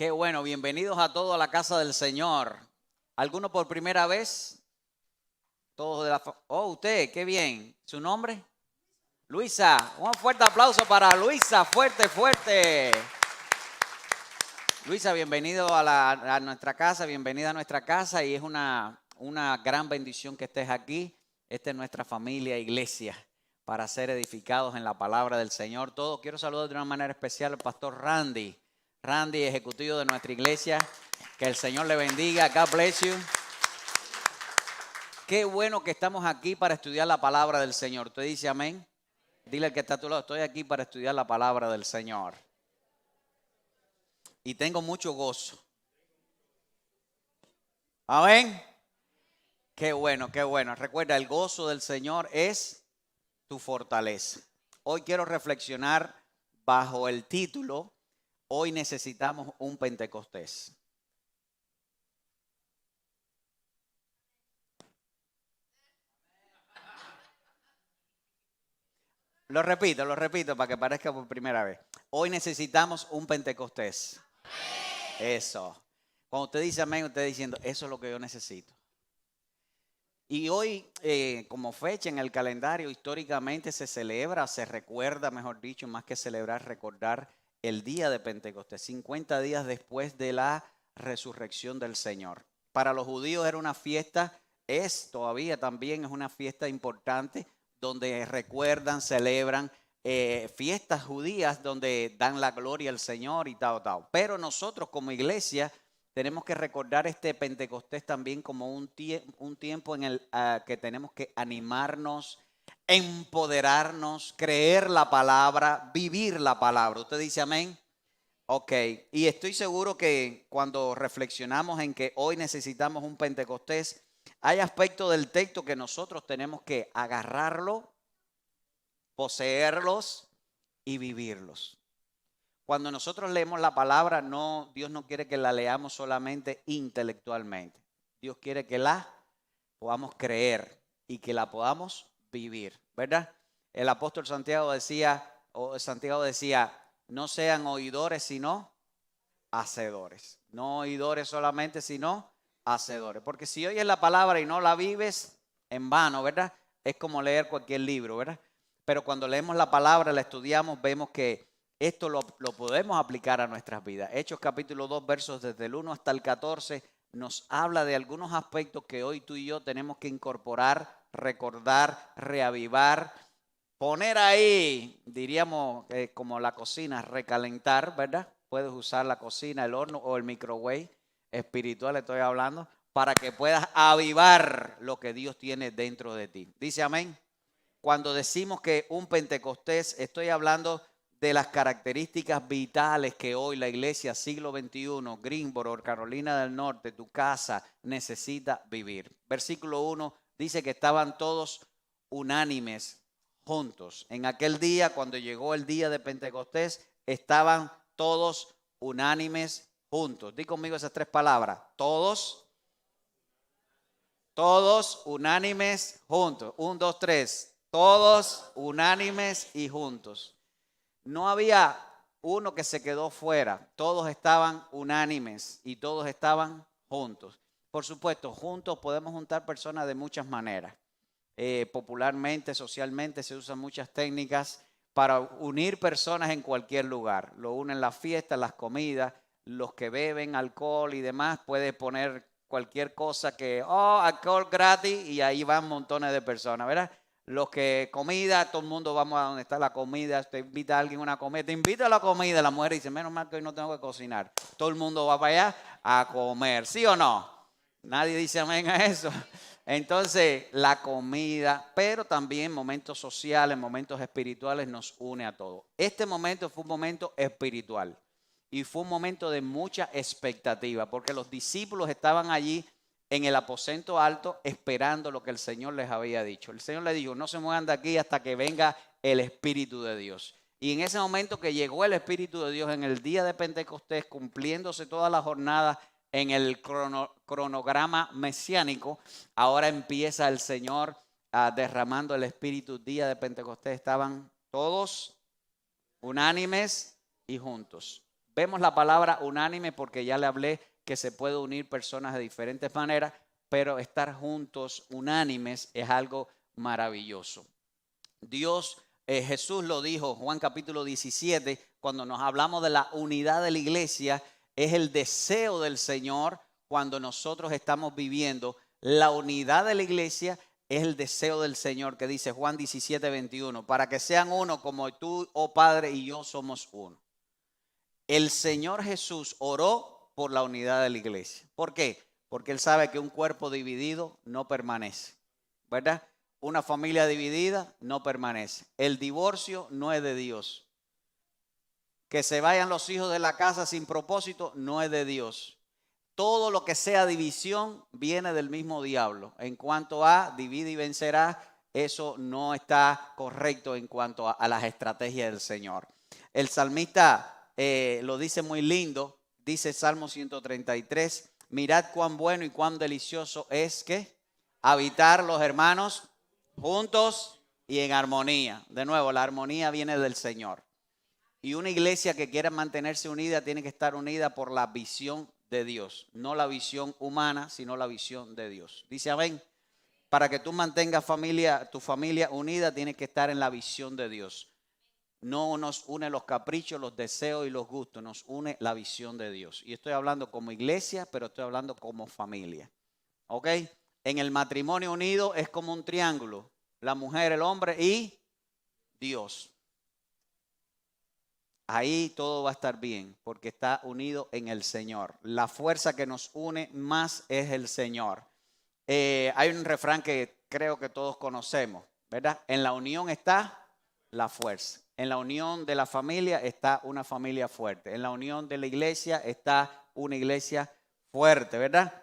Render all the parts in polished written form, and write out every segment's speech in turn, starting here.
Qué bueno, bienvenidos a todos a la casa del Señor. ¿Alguno por primera vez? Todos de la usted, qué bien. ¿Su nombre? Luisa. Un fuerte aplauso para Luisa, fuerte, fuerte. Luisa, bienvenido a nuestra casa, bienvenida a nuestra casa y es una gran bendición que estés aquí. Esta es nuestra familia, iglesia, para ser edificados en la palabra del Señor. Todos quiero saludar de una manera especial al pastor Randy. Randy, ejecutivo de nuestra iglesia. Que el Señor le bendiga. God bless you. Qué bueno que estamos aquí para estudiar la palabra del Señor. ¿Usted dice amén? Dile al que está a tu lado, estoy aquí para estudiar la palabra del Señor. Y tengo mucho gozo. Amén. Qué bueno, qué bueno. Recuerda, el gozo del Señor es tu fortaleza. Hoy quiero reflexionar bajo el título, hoy necesitamos un Pentecostés. Lo repito para que parezca por primera vez. Hoy necesitamos un Pentecostés. Eso. Cuando usted dice amén, usted está diciendo, eso es lo que yo necesito. Y hoy, como fecha en el calendario, históricamente se celebra, se recuerda, mejor dicho, más que celebrar, recordar el día de Pentecostés, 50 días después de la resurrección del Señor. Para los judíos era una fiesta, todavía también es una fiesta importante, donde recuerdan, celebran fiestas judías donde dan la gloria al Señor y tal. Pero nosotros como iglesia tenemos que recordar este Pentecostés también como un tiempo en el que tenemos que animarnos, empoderarnos, creer la palabra, vivir la palabra. ¿Usted dice amén? Ok, y estoy seguro que cuando reflexionamos en que hoy necesitamos un Pentecostés, hay aspectos del texto que nosotros tenemos que agarrarlo, poseerlos y vivirlos. Cuando nosotros leemos la palabra, Dios no quiere que la leamos solamente intelectualmente. Dios quiere que la podamos creer y que la podamos vivir, ¿verdad? El apóstol Santiago decía, no sean oidores sino hacedores. No oidores solamente sino hacedores. Porque si oyes la palabra y no la vives, en vano, ¿verdad? Es como leer cualquier libro, ¿verdad? Pero cuando leemos la palabra, la estudiamos, vemos que esto lo podemos aplicar a nuestras vidas. Hechos capítulo 2, versos desde el 1 hasta el 14, nos habla de algunos aspectos que hoy tú y yo tenemos que incorporar, recordar, reavivar, poner ahí, diríamos como la cocina, recalentar, ¿verdad? Puedes usar la cocina, el horno o el microwave espiritual, estoy hablando, para que puedas avivar lo que Dios tiene dentro de ti. Dice amén. Cuando decimos que un Pentecostés, estoy hablando de las características vitales que hoy la iglesia siglo XXI, Greensboro, Carolina del Norte, tu casa, necesita vivir. Versículo 1 dice que estaban todos unánimes, juntos. En aquel día, cuando llegó el día de Pentecostés, estaban todos unánimes juntos. Di conmigo esas tres palabras. Todos unánimes juntos. 1, 2, 3. Todos unánimes y juntos. No había uno que se quedó fuera. Todos estaban unánimes y todos estaban juntos. Por supuesto, juntos podemos juntar personas de muchas maneras. Popularmente, socialmente se usan muchas técnicas para unir personas en cualquier lugar. Lo unen las fiestas, las comidas, los que beben alcohol y demás. Puede poner cualquier cosa que, alcohol gratis y ahí van montones de personas, ¿verdad? Los que comida, todo el mundo vamos a donde está la comida, te invita a alguien a una comida, te invita a la comida, la mujer dice, menos mal que hoy no tengo que cocinar. Todo el mundo va para allá a comer, ¿sí o no? Nadie dice amén a eso. Entonces, la comida, pero también momentos sociales, momentos espirituales nos une a todos. Este momento fue un momento espiritual y fue un momento de mucha expectativa porque los discípulos estaban allí en el aposento alto esperando lo que el Señor les había dicho. El Señor les dijo, no se muevan de aquí hasta que venga el Espíritu de Dios. Y en ese momento que llegó el Espíritu de Dios en el día de Pentecostés, cumpliéndose toda la jornada en el cronograma mesiánico, ahora empieza el Señor derramando el Espíritu. Día de Pentecostés estaban todos unánimes y juntos. Vemos la palabra unánime porque ya le hablé que se puede unir personas de diferentes maneras, pero estar juntos, unánimes, es algo maravilloso. Jesús lo dijo, Juan capítulo 17, cuando nos hablamos de la unidad de la iglesia, es el deseo del Señor cuando nosotros estamos viviendo la unidad de la iglesia. Es el deseo del Señor que dice Juan 17, 21, para que sean uno como tú, oh Padre, y yo somos uno. El Señor Jesús oró por la unidad de la iglesia. ¿Por qué? Porque Él sabe que un cuerpo dividido no permanece, ¿verdad? Una familia dividida no permanece. El divorcio no es de Dios. Que se vayan los hijos de la casa sin propósito no es de Dios. Todo lo que sea división viene del mismo diablo. En cuanto a divide y vencerá, eso no está correcto en cuanto a las estrategias del Señor. El salmista lo dice muy lindo, dice Salmo 133, mirad cuán bueno y cuán delicioso es que habitar los hermanos juntos y en armonía. De nuevo, la armonía viene del Señor. Y una iglesia que quiera mantenerse unida tiene que estar unida por la visión de Dios, no la visión humana, sino la visión de Dios. Dice amén. Para que tú mantengas tu familia unida, tienes que estar en la visión de Dios. No nos une los caprichos, los deseos y los gustos, nos une la visión de Dios. Y estoy hablando como iglesia, pero estoy hablando como familia. ¿Ok? En el matrimonio unido es como un triángulo, la mujer, el hombre y Dios. Ahí todo va a estar bien porque está unido en el Señor. La fuerza que nos une más es el Señor. Hay un refrán que creo que todos conocemos, ¿verdad? En la unión está la fuerza. En la unión de la familia está una familia fuerte. En la unión de la iglesia está una iglesia fuerte, ¿verdad?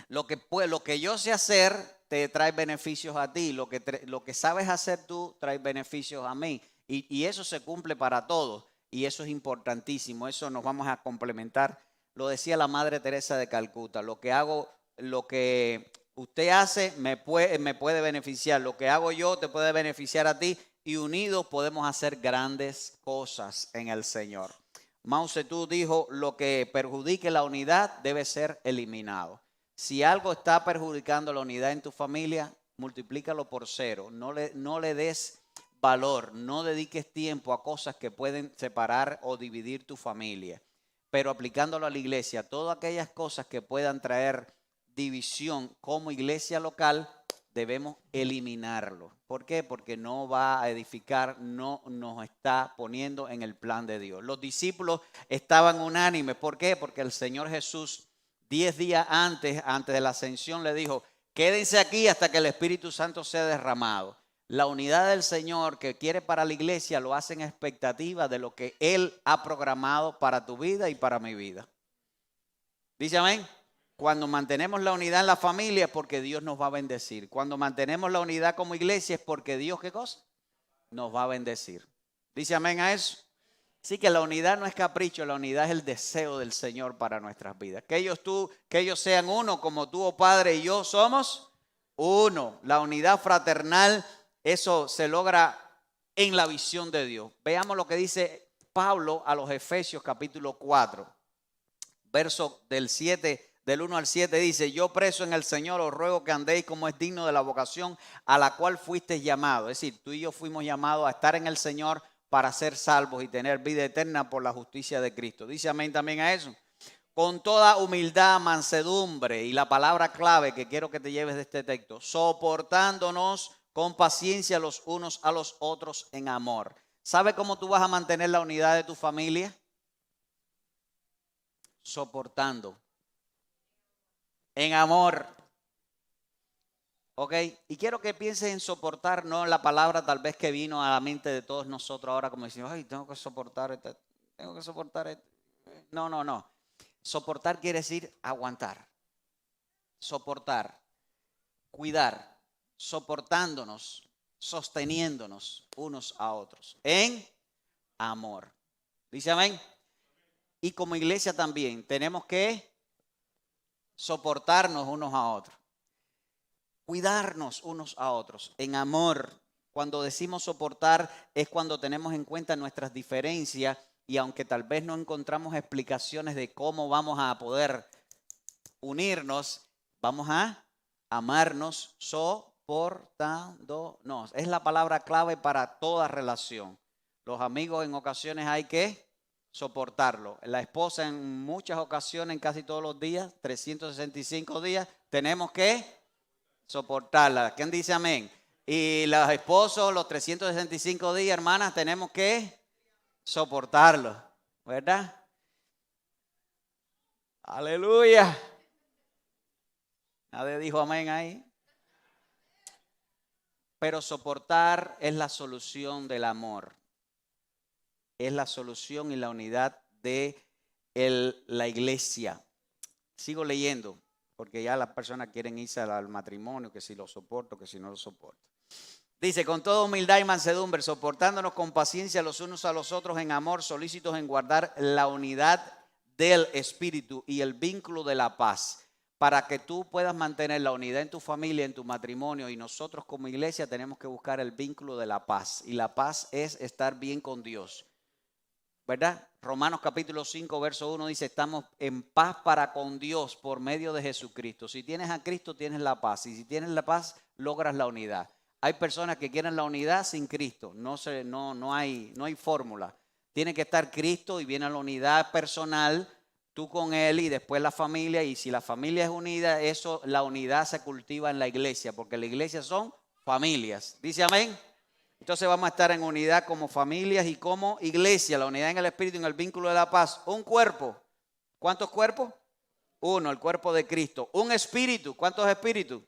Lo que yo sé hacer te trae beneficios a ti. Lo que sabes hacer tú trae beneficios a mí. Y eso se cumple para todos. Y eso es importantísimo. Eso nos vamos a complementar. Lo decía la Madre Teresa de Calcuta. Lo que usted hace me puede beneficiar. Lo que hago yo te puede beneficiar a ti. Y unidos podemos hacer grandes cosas en el Señor. Mao Zedong dijo, lo que perjudique la unidad debe ser eliminado. Si algo está perjudicando la unidad en tu familia, multiplícalo por 0. No le des valor, no dediques tiempo a cosas que pueden separar o dividir tu familia. Pero aplicándolo a la iglesia, todas aquellas cosas que puedan traer división como iglesia local, debemos eliminarlo. ¿Por qué? Porque no va a edificar, no nos está poniendo en el plan de Dios. Los discípulos estaban unánimes. ¿Por qué? Porque el Señor Jesús 10 días antes de la ascensión le dijo, quédense aquí hasta que el Espíritu Santo sea derramado. La unidad del Señor que quiere para la iglesia lo hace en expectativa de lo que Él ha programado para tu vida y para mi vida. Dice amén. Cuando mantenemos la unidad en la familia es porque Dios nos va a bendecir. Cuando mantenemos la unidad como iglesia es porque Dios, ¿qué cosa? Nos va a bendecir. Dice amén a eso. Así que la unidad no es capricho, la unidad es el deseo del Señor para nuestras vidas. Que ellos sean uno, como tú, oh Padre, y yo somos uno. La unidad fraternal, eso se logra en la visión de Dios. Veamos lo que dice Pablo a los Efesios capítulo 4, verso del 1 al 7 dice, yo preso en el Señor os ruego que andéis como es digno de la vocación a la cual fuisteis llamados. Es decir, tú y yo fuimos llamados a estar en el Señor para ser salvos y tener vida eterna por la justicia de Cristo. Dice amén también a eso. Con toda humildad, mansedumbre y la palabra clave que quiero que te lleves de este texto, soportándonos con paciencia los unos a los otros en amor. ¿Sabe cómo tú vas a mantener la unidad de tu familia? Soportando. En amor. Ok, y quiero que pienses en soportar, no la palabra tal vez que vino a la mente de todos nosotros ahora como decimos, ay, tengo que soportar esto. No. Soportar quiere decir aguantar, soportar, cuidar, soportándonos, sosteniéndonos unos a otros en amor. Dice amén. Y como iglesia también tenemos que soportarnos unos a otros. Cuidarnos unos a otros en amor. Cuando decimos soportar es cuando tenemos en cuenta nuestras diferencias y aunque tal vez no encontramos explicaciones de cómo vamos a poder unirnos, vamos a amarnos soportándonos. Es la palabra clave para toda relación. Los amigos en ocasiones hay que soportarlo. La esposa en muchas ocasiones, en casi todos los días, 365 días, tenemos que soportarla. ¿Quién dice amén? Y los esposos, los 365 días, hermanas, tenemos que soportarlo, ¿verdad? Aleluya. Nadie dijo amén ahí. Pero soportar es la solución del amor. Es la solución y la unidad de la iglesia. Sigo leyendo, porque ya las personas quieren irse al matrimonio, que si lo soporto, que si no lo soporto. Dice, con toda humildad y mansedumbre, soportándonos con paciencia los unos a los otros en amor, solícitos en guardar la unidad del Espíritu y el vínculo de la paz, para que tú puedas mantener la unidad en tu familia, en tu matrimonio, y nosotros como iglesia tenemos que buscar el vínculo de la paz, y la paz es estar bien con Dios, ¿verdad? Romanos capítulo 5, verso 1 dice, estamos en paz para con Dios por medio de Jesucristo. Si tienes a Cristo, tienes la paz, y si tienes la paz, logras la unidad. Hay personas que quieren la unidad sin Cristo, no hay fórmula. Tiene que estar Cristo y viene la unidad personal, tú con Él y después la familia. Y si la familia es unida, la unidad se cultiva en la iglesia, porque la iglesia son familias. ¿Dice amén? Entonces vamos a estar en unidad como familias y como iglesia, la unidad en el Espíritu, en el vínculo de la paz. Un cuerpo. ¿Cuántos cuerpos? Uno, el cuerpo de Cristo. Un espíritu. ¿Cuántos espíritus?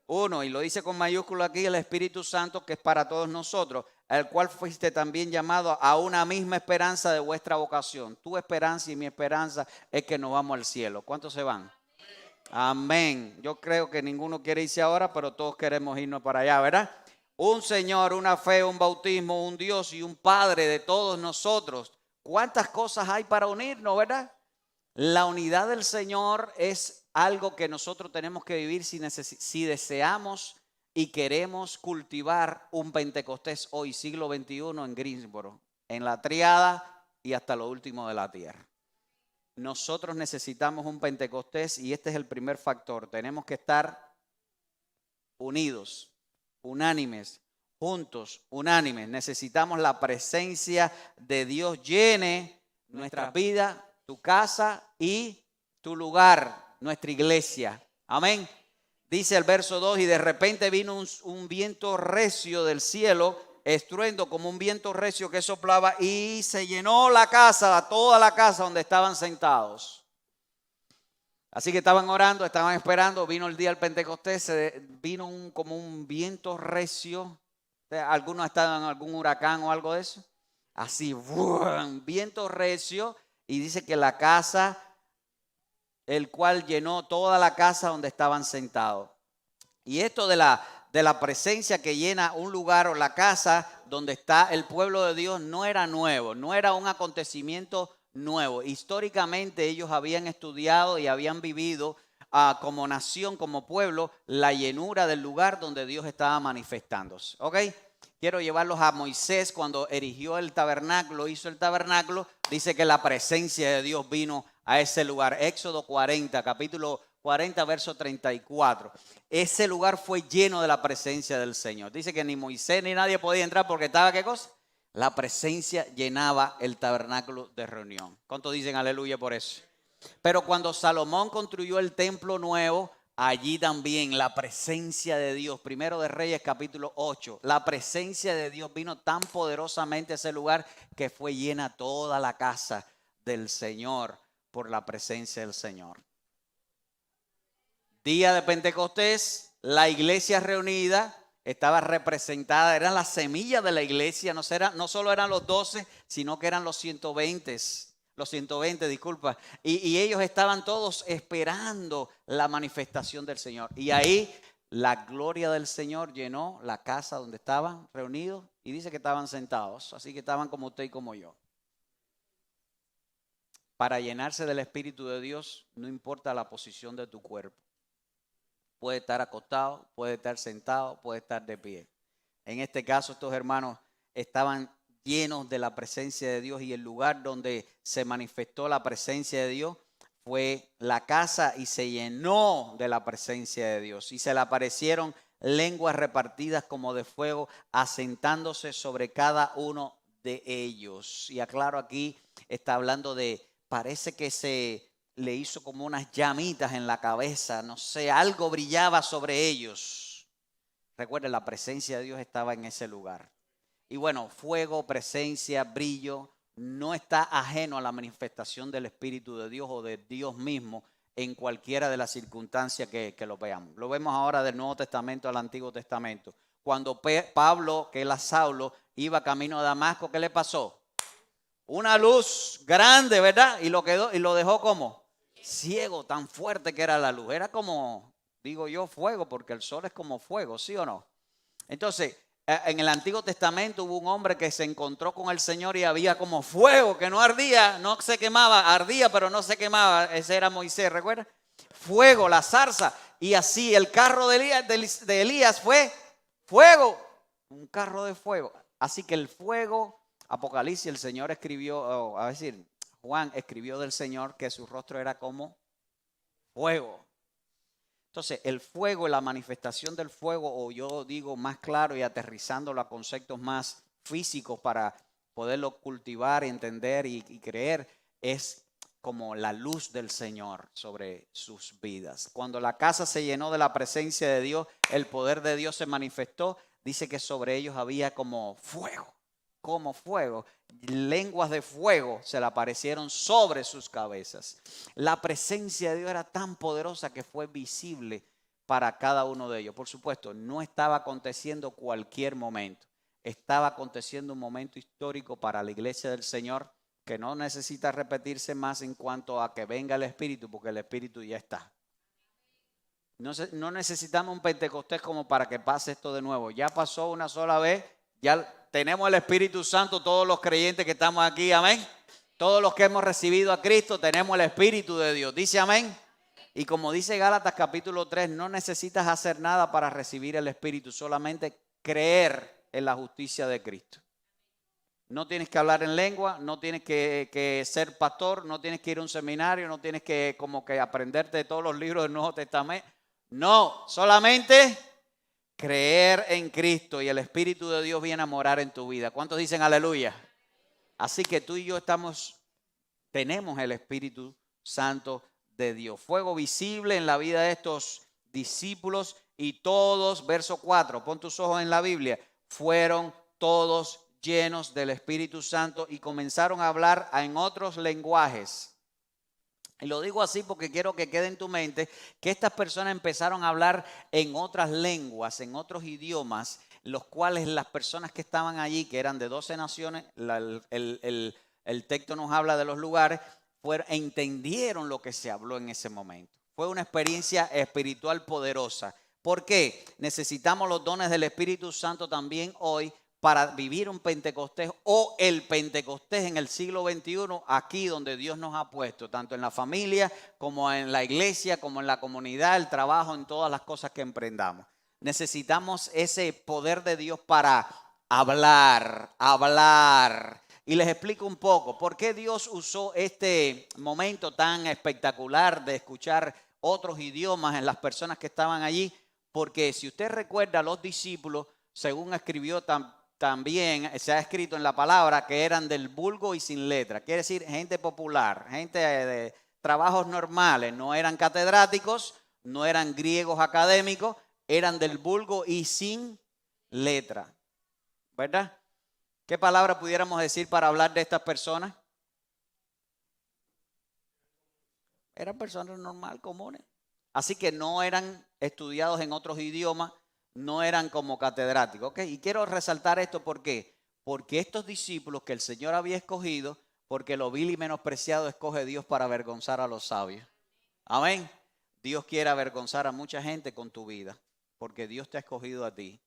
Uno, y lo dice con mayúscula aquí, el Espíritu Santo, que es para todos nosotros, al cual fuiste también llamado a una misma esperanza de vuestra vocación. Tu esperanza y mi esperanza es que nos vamos al cielo. ¿Cuántos se van? Amén. Yo creo que ninguno quiere irse ahora, pero todos queremos irnos para allá, ¿verdad? Un Señor, una fe, un bautismo, un Dios y un Padre de todos nosotros. ¿Cuántas cosas hay para unirnos, verdad? La unidad del Señor es algo que nosotros tenemos que vivir si deseamos y queremos cultivar un Pentecostés hoy, siglo XXI, en Greensboro, en la triada y hasta lo último de la tierra. Nosotros necesitamos un Pentecostés y este es el primer factor. Tenemos que estar unidos, unánimes, juntos, unánimes. Necesitamos la presencia de Dios llene nuestra vida, tu casa y tu lugar, nuestra iglesia. Amén. Dice el verso 2, y de repente vino un viento recio del cielo, estruendo como un viento recio que soplaba y se llenó la casa, toda la casa donde estaban sentados. Así que estaban orando, estaban esperando, vino el día del Pentecostés, vino como un viento recio. ¿Algunos estaban en algún huracán o algo de eso? Así, ¡bum! Viento recio, y dice que la casa, el cual llenó toda la casa donde estaban sentados. Y esto de la presencia que llena un lugar o la casa donde está el pueblo de Dios no era nuevo, no era un acontecimiento nuevo. Históricamente ellos habían estudiado y habían vivido como nación, como pueblo, la llenura del lugar donde Dios estaba manifestándose. ¿Ok? Quiero llevarlos a Moisés cuando erigió el tabernáculo, hizo el tabernáculo, dice que la presencia de Dios vino a ese lugar. Éxodo 40, capítulo 40, verso 34. Ese lugar fue lleno de la presencia del Señor. Dice que ni Moisés ni nadie podía entrar porque estaba, ¿qué cosa? La presencia llenaba el tabernáculo de reunión. ¿Cuántos dicen aleluya por eso? Pero cuando Salomón construyó el templo nuevo, allí también la presencia de Dios, Primero de Reyes capítulo 8, la presencia de Dios vino tan poderosamente a ese lugar que fue llena toda la casa del Señor por la presencia del Señor. Día de Pentecostés, la iglesia reunida estaba representada, eran las semillas de la iglesia, no solo eran los 12, sino que eran los 120, disculpa. Y ellos estaban todos esperando la manifestación del Señor. Y ahí la gloria del Señor llenó la casa donde estaban reunidos y dice que estaban sentados, así que estaban como usted y como yo. Para llenarse del Espíritu de Dios, no importa la posición de tu cuerpo. Puede estar acostado, puede estar sentado, puede estar de pie. En este caso, estos hermanos estaban llenos de la presencia de Dios, y el lugar donde se manifestó la presencia de Dios fue la casa, y se llenó de la presencia de Dios, y se le aparecieron lenguas repartidas como de fuego, asentándose sobre cada uno de ellos. Y aclaro, aquí está hablando de, parece que se le hizo como unas llamitas en la cabeza, no sé, algo brillaba sobre ellos. Recuerden, la presencia de Dios estaba en ese lugar. Y bueno, fuego, presencia, brillo, no está ajeno a la manifestación del Espíritu de Dios o de Dios mismo en cualquiera de las circunstancias que lo veamos. Lo vemos ahora del Nuevo Testamento al Antiguo Testamento. Cuando Pablo, que era Saulo, iba camino a Damasco, ¿qué le pasó? Una luz grande, ¿verdad? Y lo dejó como ciego, tan fuerte que era la luz. Era como, digo yo, fuego, porque el sol es como fuego, ¿sí o no? Entonces, en el Antiguo Testamento hubo un hombre que se encontró con el Señor y había como fuego que no ardía, no se quemaba, ardía pero no se quemaba. Ese era Moisés, ¿recuerda? Fuego, la zarza. Y así el carro de Elías fue fuego, un carro de fuego. Así que el fuego, Apocalipsis, el Señor escribió, Juan escribió del Señor que su rostro era como fuego. Entonces, el fuego y la manifestación del fuego, o yo digo más claro y aterrizándolo a conceptos más físicos para poderlo cultivar, entender y creer, es como la luz del Señor sobre sus vidas. Cuando la casa se llenó de la presencia de Dios, el poder de Dios se manifestó. Dice que sobre ellos había como fuego, lenguas de fuego se le aparecieron sobre sus cabezas. La presencia de Dios era tan poderosa que fue visible para cada uno de ellos. Por supuesto, no estaba aconteciendo cualquier momento. Estaba aconteciendo un momento histórico para la iglesia del Señor que no necesita repetirse más en cuanto a que venga el Espíritu, porque el Espíritu ya está. No necesitamos un Pentecostés como para que pase esto de nuevo. Ya pasó una sola vez, ya tenemos el Espíritu Santo, todos los creyentes que estamos aquí, amén. Todos los que hemos recibido a Cristo tenemos el Espíritu de Dios. Dice amén. Y como dice Gálatas capítulo 3, no necesitas hacer nada para recibir el Espíritu, solamente creer en la justicia de Cristo. No tienes que hablar en lengua, no tienes que ser pastor, no tienes que ir a un seminario, no tienes que como que aprenderte de todos los libros del Nuevo Testamento. No, solamente creer en Cristo y el Espíritu de Dios viene a morar en tu vida. ¿Cuántos dicen aleluya? Así que tú y yo tenemos el Espíritu Santo de Dios. Fuego visible en la vida de estos discípulos y todos, verso 4, pon tus ojos en la Biblia, fueron todos llenos del Espíritu Santo y comenzaron a hablar en otros lenguajes. Y lo digo así porque quiero que quede en tu mente que estas personas empezaron a hablar en otras lenguas, en otros idiomas, los cuales las personas que estaban allí, que eran de 12 naciones, el texto nos habla de los lugares, entendieron lo que se habló en ese momento. Fue una experiencia espiritual poderosa. ¿Por qué? Necesitamos los dones del Espíritu Santo también hoy para vivir un Pentecostés o el Pentecostés en el siglo XXI, aquí donde Dios nos ha puesto, tanto en la familia como en la iglesia, como en la comunidad, el trabajo, en todas las cosas que emprendamos. Necesitamos ese poder de Dios para hablar. Y les explico un poco por qué Dios usó este momento tan espectacular de escuchar otros idiomas en las personas que estaban allí. Porque si usted recuerda, los discípulos, según escribió también se ha escrito en la palabra, que eran del vulgo y sin letra. Quiere decir gente popular, gente de trabajos normales. No eran catedráticos, no eran griegos académicos, eran del vulgo y sin letra. ¿Verdad? ¿Qué palabra pudiéramos decir para hablar de estas personas? Eran personas normales, comunes. Así que no eran estudiados en otros idiomas, no eran como catedráticos. ¿Okay? Y quiero resaltar esto, ¿por qué? Porque estos discípulos que el Señor había escogido, porque lo vil y menospreciado escoge Dios para avergonzar a los sabios. Amén. Dios quiere avergonzar a mucha gente con tu vida, porque Dios te ha escogido a ti.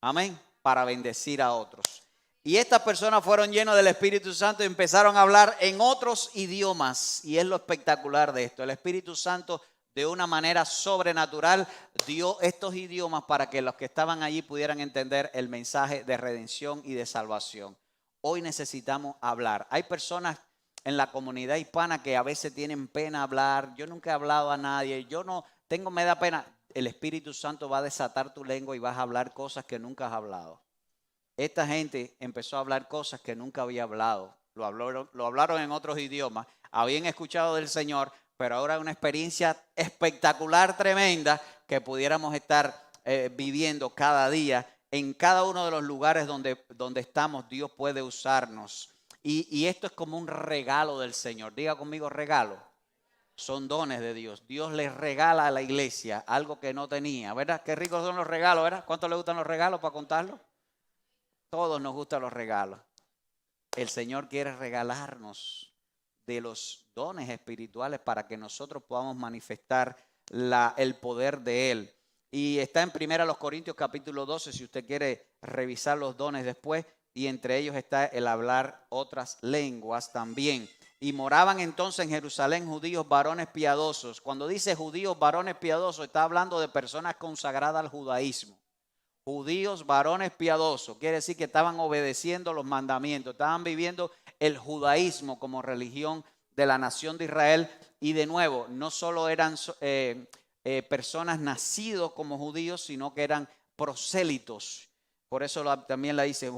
Amén. Para bendecir a otros. Y estas personas fueron llenos del Espíritu Santo y empezaron a hablar en otros idiomas. Y es lo espectacular de esto. El Espíritu Santo, de una manera sobrenatural, dio estos idiomas para que los que estaban allí pudieran entender el mensaje de redención y de salvación. Hoy necesitamos hablar. Hay personas en la comunidad hispana que a veces tienen pena hablar. Yo nunca he hablado a nadie. Me da pena. El Espíritu Santo va a desatar tu lengua y vas a hablar cosas que nunca has hablado. Esta gente empezó a hablar cosas que nunca había hablado. Lo hablaron en otros idiomas. Habían escuchado del Señor, pero ahora es una experiencia espectacular, tremenda, que pudiéramos estar viviendo cada día. En cada uno de los lugares donde estamos, Dios puede usarnos. Y esto es como un regalo del Señor. Diga conmigo, regalo. Son dones de Dios. Dios les regala a la iglesia algo que no tenía, ¿verdad? Qué ricos son los regalos, ¿verdad? ¿Cuántos les gustan los regalos para contarlos? Todos nos gustan los regalos. El Señor quiere regalarnos de los dones espirituales para que nosotros podamos manifestar el poder de Él. Y está en 1 Corintios capítulo 12, si usted quiere revisar los dones después, y entre ellos está el hablar otras lenguas también. Y moraban entonces en Jerusalén judíos varones piadosos. Cuando dice judíos varones piadosos, está hablando de personas consagradas al judaísmo. Judíos varones piadosos, quiere decir que estaban obedeciendo los mandamientos, estaban viviendo el judaísmo como religión de la nación de Israel. Y de nuevo, no solo eran personas nacidos como judíos, sino que eran prosélitos. Por eso también la dice,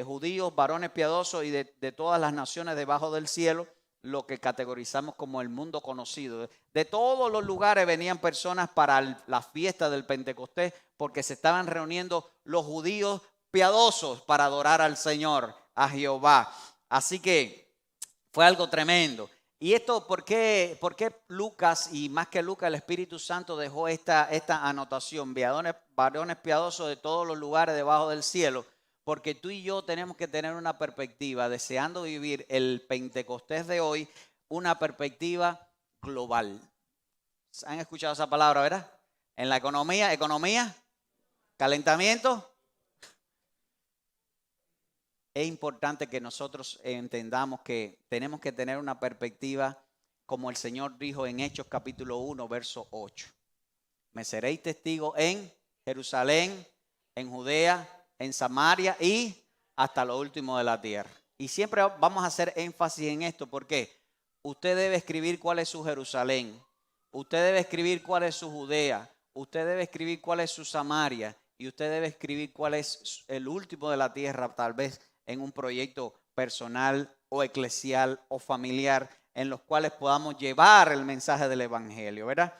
judíos, varones piadosos y de todas las naciones debajo del cielo, lo que categorizamos como el mundo conocido. De todos los lugares venían personas para la fiesta del Pentecostés, porque se estaban reuniendo los judíos piadosos para adorar al Señor, a Jehová. Así que fue algo tremendo. Y esto, ¿por qué Lucas, y más que Lucas, el Espíritu Santo dejó esta anotación? Varones piadosos de todos los lugares debajo del cielo. Porque tú y yo tenemos que tener una perspectiva, deseando vivir el Pentecostés de hoy, una perspectiva global. ¿Han escuchado esa palabra, verdad? En la economía, calentamiento. Es importante que nosotros entendamos que tenemos que tener una perspectiva como el Señor dijo en Hechos capítulo 1, verso 8. Me seréis testigos en Jerusalén, en Judea, en Samaria y hasta lo último de la tierra. Y siempre vamos a hacer énfasis en esto porque usted debe escribir cuál es su Jerusalén, usted debe escribir cuál es su Judea, usted debe escribir cuál es su Samaria y usted debe escribir cuál es el último de la tierra, tal vez en un proyecto personal o eclesial o familiar en los cuales podamos llevar el mensaje del evangelio, ¿verdad?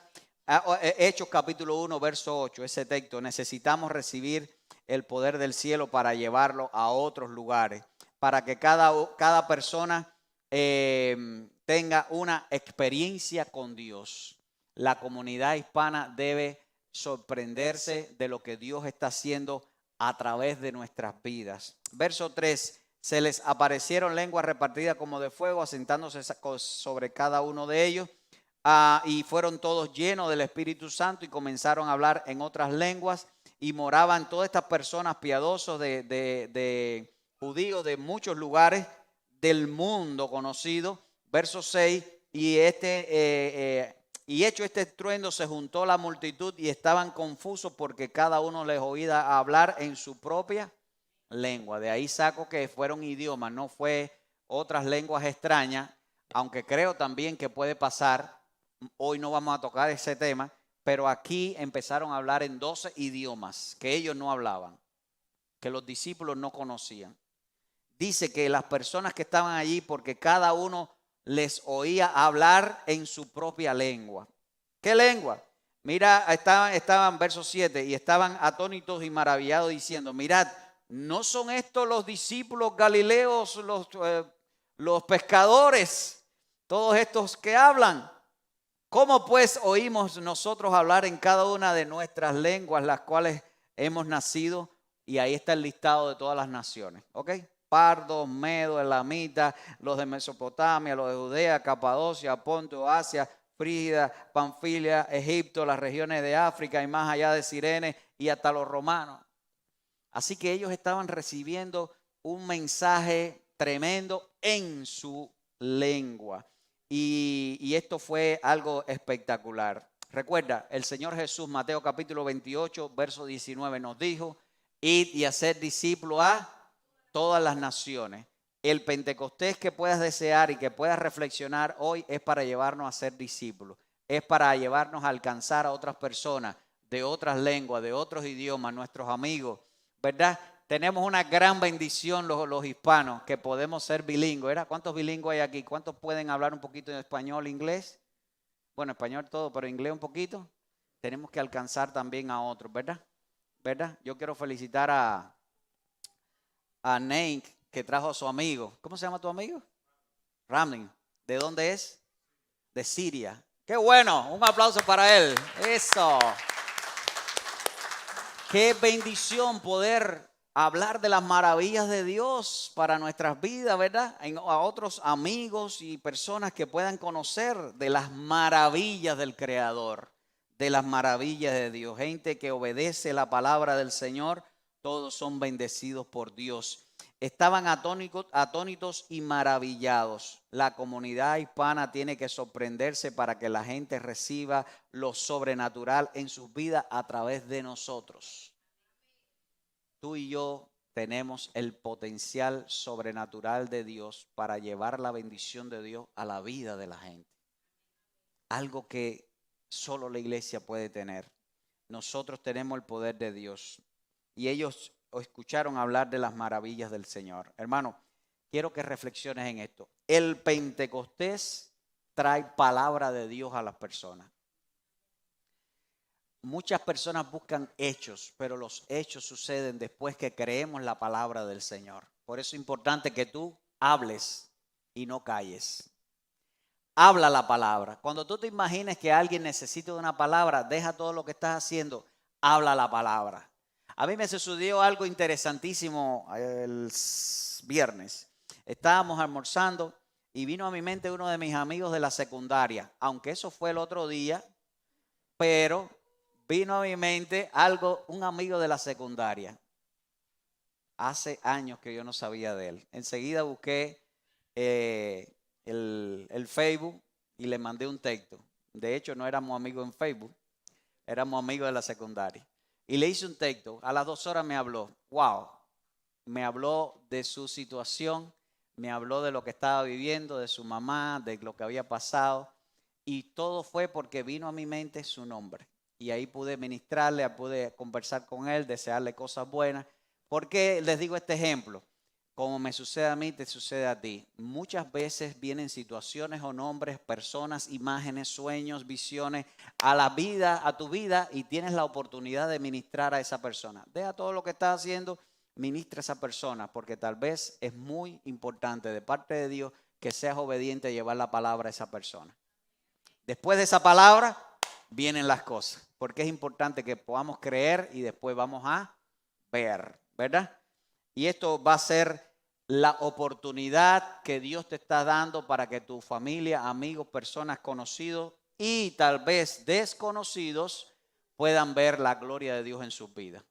Hechos capítulo 1, verso 8, ese texto, necesitamos recibir el poder del cielo para llevarlo a otros lugares, para que cada persona tenga una experiencia con Dios. La comunidad hispana debe sorprenderse de lo que Dios está haciendo a través de nuestras vidas. Verso 3, se les aparecieron lenguas repartidas como de fuego, asentándose sobre cada uno de ellos. Y fueron todos llenos del Espíritu Santo y comenzaron a hablar en otras lenguas. Y moraban todas estas personas piadosos de judíos de muchos lugares del mundo conocido. Verso 6, y hecho este estruendo se juntó la multitud y estaban confusos porque cada uno les oía hablar en su propia lengua. De ahí saco que fueron idiomas, no fue otras lenguas extrañas, aunque creo también que puede pasar. Hoy no vamos a tocar ese tema, pero aquí empezaron a hablar en 12 idiomas que ellos no hablaban, que los discípulos no conocían. Dice que las personas que estaban allí, porque cada uno les oía hablar en su propia lengua. ¿Qué lengua? Mira, estaban verso 7, y estaban atónitos y maravillados diciendo, mirad, ¿no son estos los discípulos galileos, los pescadores, todos estos que hablan? ¿Cómo pues oímos nosotros hablar en cada una de nuestras lenguas, las cuales hemos nacido? Y ahí está el listado de todas las naciones, ¿ok? Pardos, medos, elamitas, los de Mesopotamia, los de Judea, Capadocia, Ponto, Asia, Frígida, Panfilia, Egipto, las regiones de África y más allá de Cirene y hasta los romanos. Así que ellos estaban recibiendo un mensaje tremendo en su lengua. Y esto fue algo espectacular. Recuerda, el Señor Jesús, Mateo capítulo 28, verso 19, nos dijo, id y haced discípulos a todas las naciones. El Pentecostés que puedas desear y que puedas reflexionar hoy es para llevarnos a ser discípulos. Es para llevarnos a alcanzar a otras personas de otras lenguas, de otros idiomas, nuestros amigos, ¿verdad? Tenemos una gran bendición los hispanos que podemos ser bilingües, ¿verdad? ¿Cuántos bilingües hay aquí? ¿Cuántos pueden hablar un poquito de español, inglés? Bueno, español todo, pero inglés un poquito. Tenemos que alcanzar también a otros, ¿verdad? ¿Verdad? Yo quiero felicitar a Nate, que trajo a su amigo. ¿Cómo se llama tu amigo? Ramlin. ¿De dónde es? De Siria. ¡Qué bueno! Un aplauso para él. Eso. Qué bendición poder hablar de las maravillas de Dios para nuestras vidas, ¿verdad? A otros amigos y personas que puedan conocer de las maravillas del Creador, de las maravillas de Dios. Gente que obedece la palabra del Señor, todos son bendecidos por Dios. Estaban atónitos y maravillados. La comunidad hispana tiene que sorprenderse para que la gente reciba lo sobrenatural en sus vidas a través de nosotros. Tú y yo tenemos el potencial sobrenatural de Dios para llevar la bendición de Dios a la vida de la gente. Algo que solo la iglesia puede tener. Nosotros tenemos el poder de Dios. Y ellos escucharon hablar de las maravillas del Señor. Hermano, quiero que reflexiones en esto. El Pentecostés trae palabra de Dios a las personas. Muchas personas buscan hechos, pero los hechos suceden después que creemos la palabra del Señor. Por eso es importante que tú hables y no calles. Habla la palabra. Cuando tú te imagines que alguien necesita una palabra, deja todo lo que estás haciendo, habla la palabra. A mí me sucedió algo interesantísimo el viernes. Estábamos almorzando y vino a mi mente uno de mis amigos de la secundaria, aunque eso fue el otro día, pero vino a mi mente un amigo de la secundaria. Hace años que yo no sabía de él. Enseguida busqué el Facebook y le mandé un texto. De hecho, no éramos amigos en Facebook, éramos amigos de la secundaria. Y le hice un texto. A las 2 horas me habló. Wow. Me habló de su situación, me habló de lo que estaba viviendo, de su mamá, de lo que había pasado. Y todo fue porque vino a mi mente su nombre. Y ahí pude ministrarle, pude conversar con él, desearle cosas buenas. ¿Por qué les digo este ejemplo? Como me sucede a mí, te sucede a ti. Muchas veces vienen situaciones o nombres, personas, imágenes, sueños, visiones a la vida, a tu vida, y tienes la oportunidad de ministrar a esa persona. Deja todo lo que estás haciendo, ministra a esa persona, porque tal vez es muy importante de parte de Dios que seas obediente a llevar la palabra a esa persona. Después de esa palabra vienen las cosas, porque es importante que podamos creer y después vamos a ver, ¿verdad? Y esto va a ser la oportunidad que Dios te está dando para que tu familia, amigos, personas conocidos y tal vez desconocidos puedan ver la gloria de Dios en sus vidas.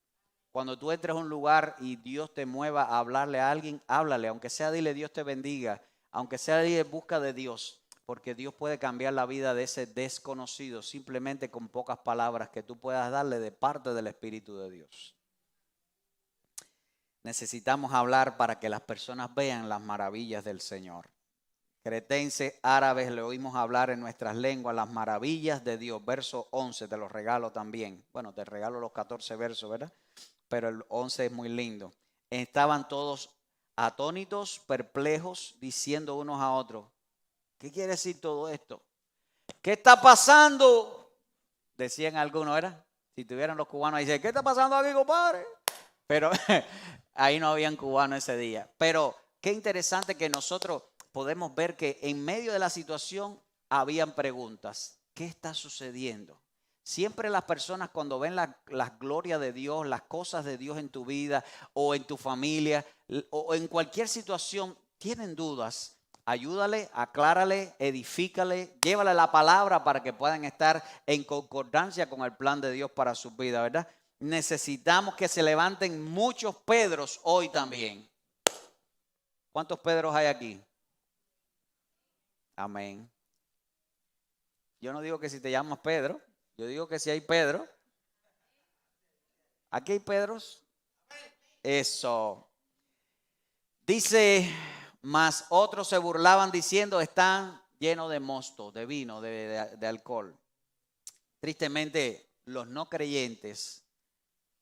Cuando tú entres a un lugar y Dios te mueva a hablarle a alguien, háblale, aunque sea dile Dios te bendiga, aunque sea dile busca de Dios, porque Dios puede cambiar la vida de ese desconocido simplemente con pocas palabras que tú puedas darle de parte del Espíritu de Dios. Necesitamos hablar para que las personas vean las maravillas del Señor. Cretenses, árabes, le oímos hablar en nuestras lenguas las maravillas de Dios. Verso 11, te los regalo también. Bueno, te regalo los 14 versos, ¿verdad? Pero el 11 es muy lindo. Estaban todos atónitos, perplejos, diciendo unos a otros, ¿qué quiere decir todo esto? ¿Qué está pasando? Decían algunos, ¿verdad? Si tuvieran los cubanos, dicen, ¿qué está pasando aquí, compadre? Pero ahí no habían cubanos ese día. Pero qué interesante que nosotros podemos ver que en medio de la situación habían preguntas. ¿Qué está sucediendo? Siempre las personas cuando ven las glorias de Dios, las cosas de Dios en tu vida o en tu familia o en cualquier situación, tienen dudas. Ayúdale, aclárale, edifícale, llévale la palabra para que puedan estar en concordancia con el plan de Dios para su vida, ¿verdad? Necesitamos que se levanten muchos Pedros hoy también. ¿Cuántos Pedros hay aquí? Amén. Yo no digo que si te llamas Pedro, yo digo que si hay Pedro. ¿Aquí hay Pedros? Eso. Dice Mas otros se burlaban diciendo, están llenos de mosto, de vino, de alcohol. Tristemente, los no creyentes,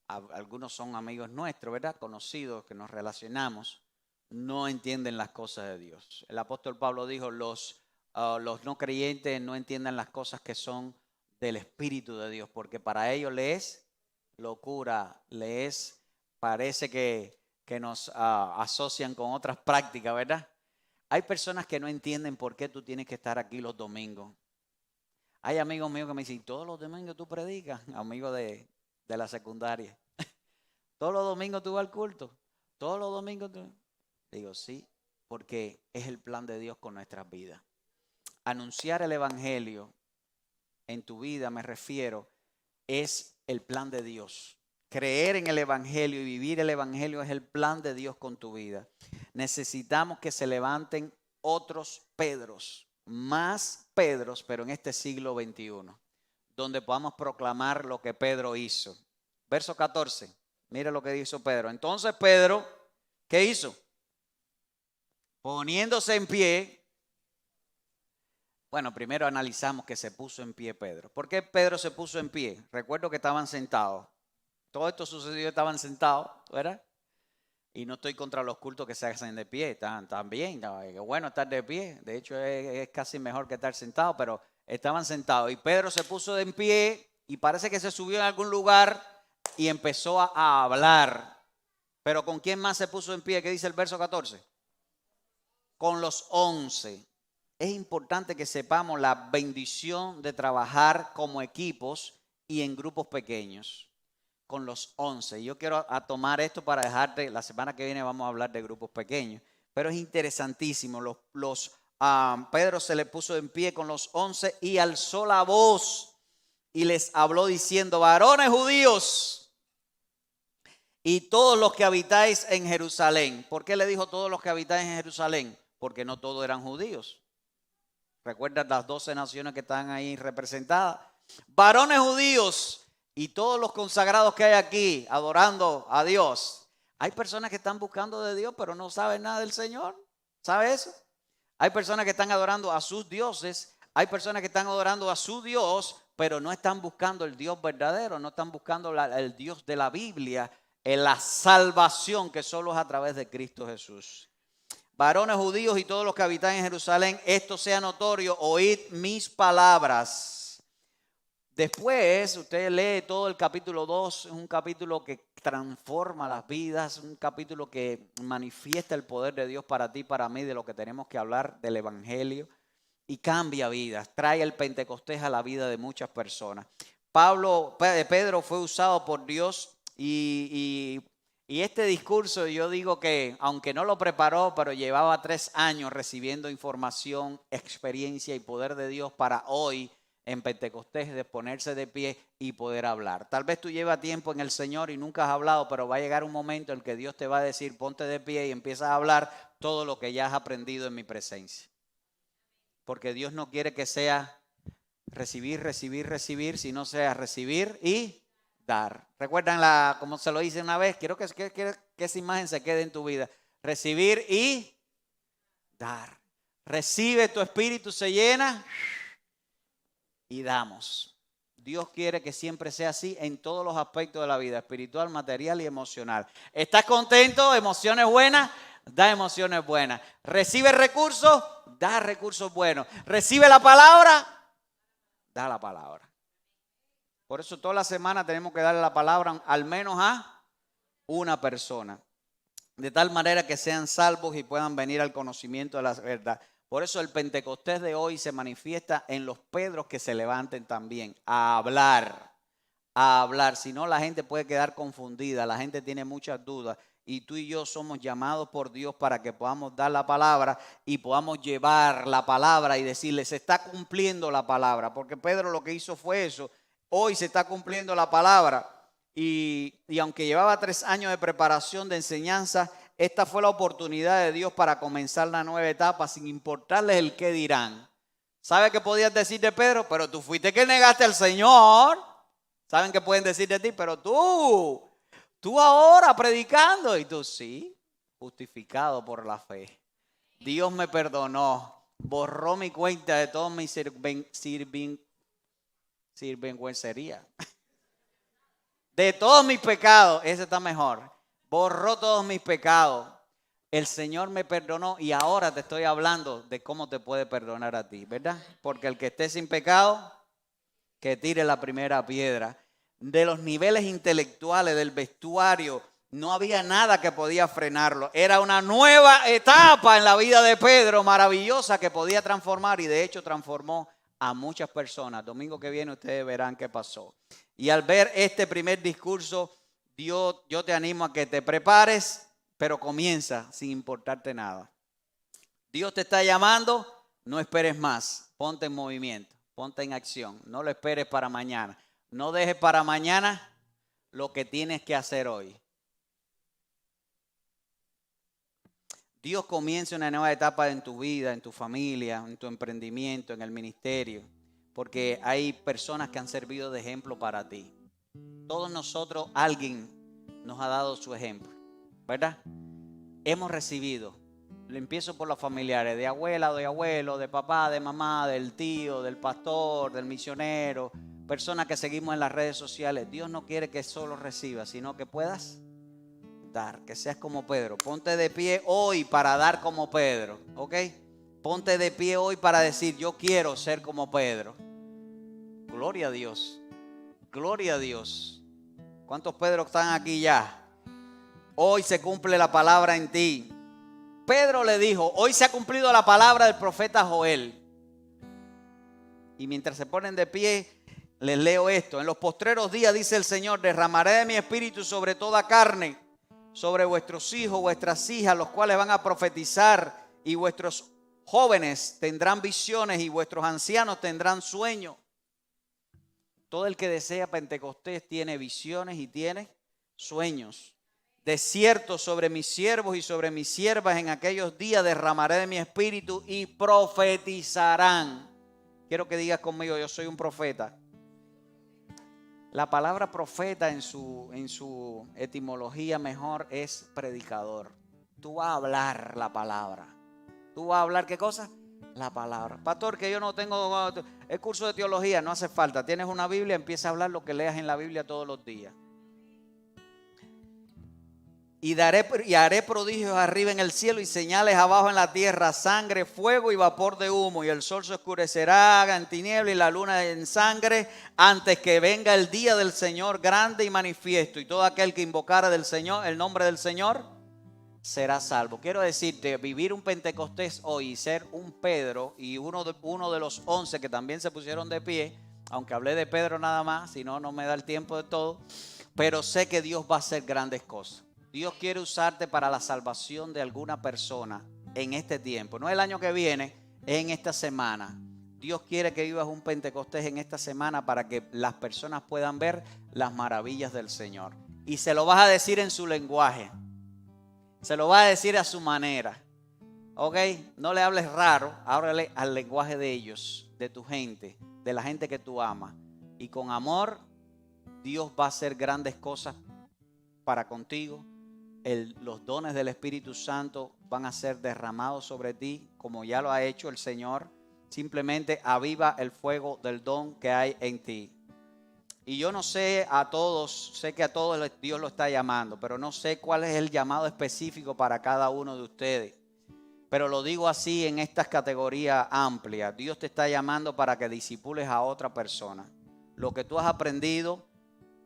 algunos son amigos nuestros, ¿verdad? Conocidos, que nos relacionamos, no entienden las cosas de Dios. El apóstol Pablo dijo, los no creyentes no entienden las cosas que son del Espíritu de Dios, porque para ellos les es locura, parece que nos asocian con otras prácticas, ¿verdad? Hay personas que no entienden por qué tú tienes que estar aquí los domingos. Hay amigos míos que me dicen, todos los domingos tú predicas, amigos de la secundaria. Todos los domingos tú vas al culto. Todos los domingos tú. Digo, sí, porque es el plan de Dios con nuestras vidas. Anunciar el evangelio en tu vida, me refiero, es el plan de Dios. Creer en el evangelio y vivir el evangelio es el plan de Dios con tu vida. Necesitamos que se levanten otros Pedros, más Pedros, pero en este siglo XXI, donde podamos proclamar lo que Pedro hizo. Verso 14, mira lo que hizo Pedro. Entonces Pedro, ¿qué hizo? Poniéndose en pie. Bueno, primero analizamos que se puso en pie Pedro. ¿Por qué Pedro se puso en pie? Recuerdo que estaban sentados. Todo esto sucedió, estaban sentados, ¿verdad? Y no estoy contra los cultos que se hacen de pie, están bien, es bueno estar de pie. De hecho, es casi mejor que estar sentado, pero estaban sentados. Y Pedro se puso en pie y parece que se subió en algún lugar y empezó a hablar. Pero ¿con quién más se puso en pie? ¿Qué dice el verso 14? Con los 11. Es importante que sepamos la bendición de trabajar como equipos y en grupos pequeños. Con los 11. Yo quiero tomar esto para dejarte, la semana que viene vamos a hablar de grupos pequeños. Pero es interesantísimo. Pedro se le puso en pie con los 11 y alzó la voz y les habló diciendo, varones judíos y todos los que habitáis en Jerusalén. ¿Por qué le dijo todos los que habitáis en Jerusalén? Porque no todos eran judíos. ¿Recuerdan las 12 naciones que están ahí representadas? Varones judíos y todos los consagrados que hay aquí adorando a Dios. Hay personas que están buscando de Dios pero no saben nada del Señor. ¿Sabe eso? Hay personas que están adorando a sus dioses. Hay personas que están adorando a su Dios pero no están buscando el Dios verdadero. No están buscando el Dios de la Biblia. La salvación que solo es a través de Cristo Jesús. Varones judíos y todos los que habitan en Jerusalén, esto sea notorio, oíd mis palabras. Después, usted lee todo el capítulo 2, es un capítulo que transforma las vidas, un capítulo que manifiesta el poder de Dios para ti, para mí, de lo que tenemos que hablar del evangelio y cambia vidas, trae el Pentecostés a la vida de muchas personas. Pedro fue usado por Dios y este discurso yo digo que aunque no lo preparó, pero llevaba 3 años recibiendo información, experiencia y poder de Dios para hoy en Pentecostés de ponerse de pie y poder hablar. Tal vez tú llevas tiempo en el Señor y nunca has hablado, pero va a llegar un momento en que Dios te va a decir ponte de pie y empiezas a hablar todo lo que ya has aprendido en mi presencia. Porque Dios no quiere que sea recibir, sino sea recibir y dar. ¿Recuerdan como se lo hice una vez? Quiero que esa imagen se quede en tu vida. Recibir y dar. Recibe, tu espíritu se llena y damos. Dios quiere que siempre sea así en todos los aspectos de la vida, espiritual, material y emocional. ¿Estás contento? ¿Emociones buenas? Da emociones buenas. ¿Recibe recursos? Da recursos buenos. ¿Recibe la palabra? Da la palabra. Por eso toda la semana tenemos que darle la palabra al menos a una persona. De tal manera que sean salvos y puedan venir al conocimiento de la verdad. Por eso el Pentecostés de hoy se manifiesta en los Pedros que se levanten también a hablar. A hablar. Si no, la gente puede quedar confundida. La gente tiene muchas dudas. Y tú y yo somos llamados por Dios para que podamos dar la palabra y podamos llevar la palabra y decirle, se está cumpliendo la palabra. Porque Pedro lo que hizo fue eso. Hoy se está cumpliendo la palabra y aunque llevaba 3 años de preparación, de enseñanza, esta fue la oportunidad de Dios para comenzar la nueva etapa sin importarles el qué dirán. ¿Sabe qué podías decir de Pedro? Pero tú fuiste que negaste al Señor. ¿Saben qué pueden decir de ti? Pero tú ahora predicando y tú sí, justificado por la fe. Dios me perdonó, borró mi cuenta de todos mis sinvergüencería. De todos mis pecados, ese está mejor. Borró todos mis pecados. El Señor me perdonó y ahora te estoy hablando de cómo te puede perdonar a ti, ¿verdad? Porque el que esté sin pecado, que tire la primera piedra. De los niveles intelectuales, del vestuario, no había nada que podía frenarlo. Era una nueva etapa en la vida de Pedro, maravillosa, que podía transformar y de hecho transformó a muchas personas. Domingo que viene ustedes verán qué pasó. Y al ver este primer discurso, yo te animo a que te prepares, pero comienza sin importarte nada. Dios te está llamando, no esperes más, ponte en movimiento, ponte en acción, no lo esperes para mañana. No dejes para mañana lo que tienes que hacer hoy. Dios comienza una nueva etapa en tu vida, en tu familia, en tu emprendimiento, en el ministerio, porque hay personas que han servido de ejemplo para ti. Todos nosotros, alguien nos ha dado su ejemplo, ¿verdad? Hemos recibido, le empiezo por los familiares, de abuela, de abuelo, de papá, de mamá, del tío, del pastor, del misionero, personas que seguimos en las redes sociales. Dios no quiere que solo recibas, sino que puedas dar, que seas como Pedro. Ponte de pie hoy para dar como Pedro, ¿ok? Ponte de pie hoy para decir, yo quiero ser como Pedro. Gloria a Dios, gloria a Dios. ¿Cuántos Pedros están aquí ya? Hoy se cumple la palabra en ti. Pedro le dijo, hoy se ha cumplido la palabra del profeta Joel. Y mientras se ponen de pie, les leo esto. En los postreros días, dice el Señor, derramaré de mi espíritu sobre toda carne, sobre vuestros hijos, vuestras hijas, los cuales van a profetizar, y vuestros jóvenes tendrán visiones y vuestros ancianos tendrán sueños. Todo el que desea Pentecostés tiene visiones y tiene sueños. De cierto, sobre mis siervos y sobre mis siervas en aquellos días derramaré de mi espíritu y profetizarán. Quiero que digas conmigo, yo soy un profeta. La palabra profeta en su etimología mejor es predicador. Tú vas a hablar la palabra. ¿Tú vas a hablar qué cosa? La palabra. Pastor, que yo no tengo el curso de teología, no hace falta. Tienes una Biblia, empieza a hablar lo que leas en la Biblia todos los días. Y haré prodigios arriba en el cielo y señales abajo en la tierra, sangre, fuego y vapor de humo. Y el sol se oscurecerá en tiniebla y la luna en sangre, antes que venga el día del Señor grande y manifiesto. Y todo aquel que invocara del Señor, el nombre del Señor, será salvo. Quiero decirte, vivir un Pentecostés hoy y ser un Pedro y uno de los 11 que también se pusieron de pie, aunque hablé de Pedro nada más, si no, no me da el tiempo de todo, pero sé que Dios va a hacer grandes cosas. Dios quiere usarte para la salvación de alguna persona en este tiempo. No el año que viene, en esta semana. Dios quiere que vivas un Pentecostés en esta semana para que las personas puedan ver las maravillas del Señor. Y se lo vas a decir en su lenguaje. Se lo vas a decir a su manera. ¿Ok? No le hables raro, háblale al lenguaje de ellos, de tu gente, de la gente que tú amas. Y con amor, Dios va a hacer grandes cosas para contigo. Los dones del Espíritu Santo van a ser derramados sobre ti, como ya lo ha hecho el Señor. Simplemente aviva el fuego del don que hay en ti. Y yo no sé a todos, sé que a todos Dios lo está llamando, pero no sé cuál es el llamado específico para cada uno de ustedes. Pero lo digo así en estas categorías amplias. Dios te está llamando para que discipules a otra persona. Lo que tú has aprendido,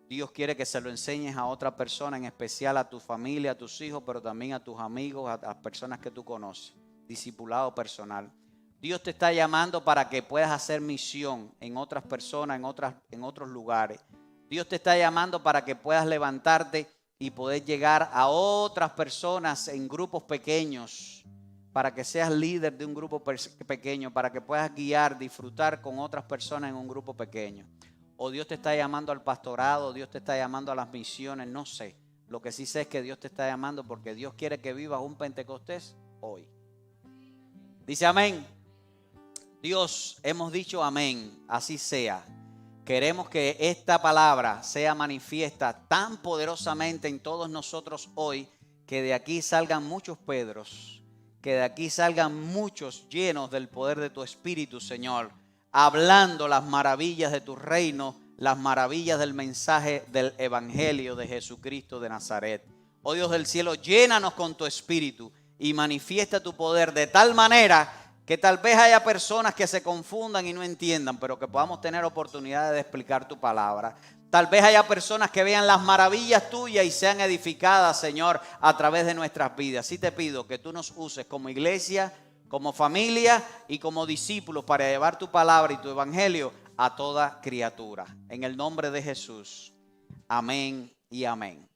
Dios quiere que se lo enseñes a otra persona, en especial a tu familia, a tus hijos, pero también a tus amigos, a las personas que tú conoces. Discipulado personal. Dios te está llamando para que puedas hacer misión en otras personas, en otros lugares. Dios te está llamando para que puedas levantarte y poder llegar a otras personas en grupos pequeños, para que seas líder de un grupo pequeño, para que puedas guiar, disfrutar con otras personas en un grupo pequeño. O Dios te está llamando al pastorado, Dios te está llamando a las misiones, no sé. Lo que sí sé es que Dios te está llamando porque Dios quiere que vivas un Pentecostés hoy. Dice amén. Dios, hemos dicho amén, así sea. Queremos que esta palabra sea manifiesta tan poderosamente en todos nosotros hoy, que de aquí salgan muchos Pedros que de aquí salgan muchos llenos del poder de tu Espíritu, Señor, hablando las maravillas de tu reino, las maravillas del mensaje del Evangelio de Jesucristo de Nazaret. Oh Dios del cielo, llénanos con tu Espíritu y manifiesta tu poder de tal manera que tal vez haya personas que se confundan y no entiendan, pero que podamos tener oportunidad de explicar tu palabra. Tal vez haya personas que vean las maravillas tuyas y sean edificadas, Señor, a través de nuestras vidas. Sí te pido que tú nos uses como iglesia, como familia y como discípulos para llevar tu palabra y tu evangelio a toda criatura. En el nombre de Jesús. Amén y amén.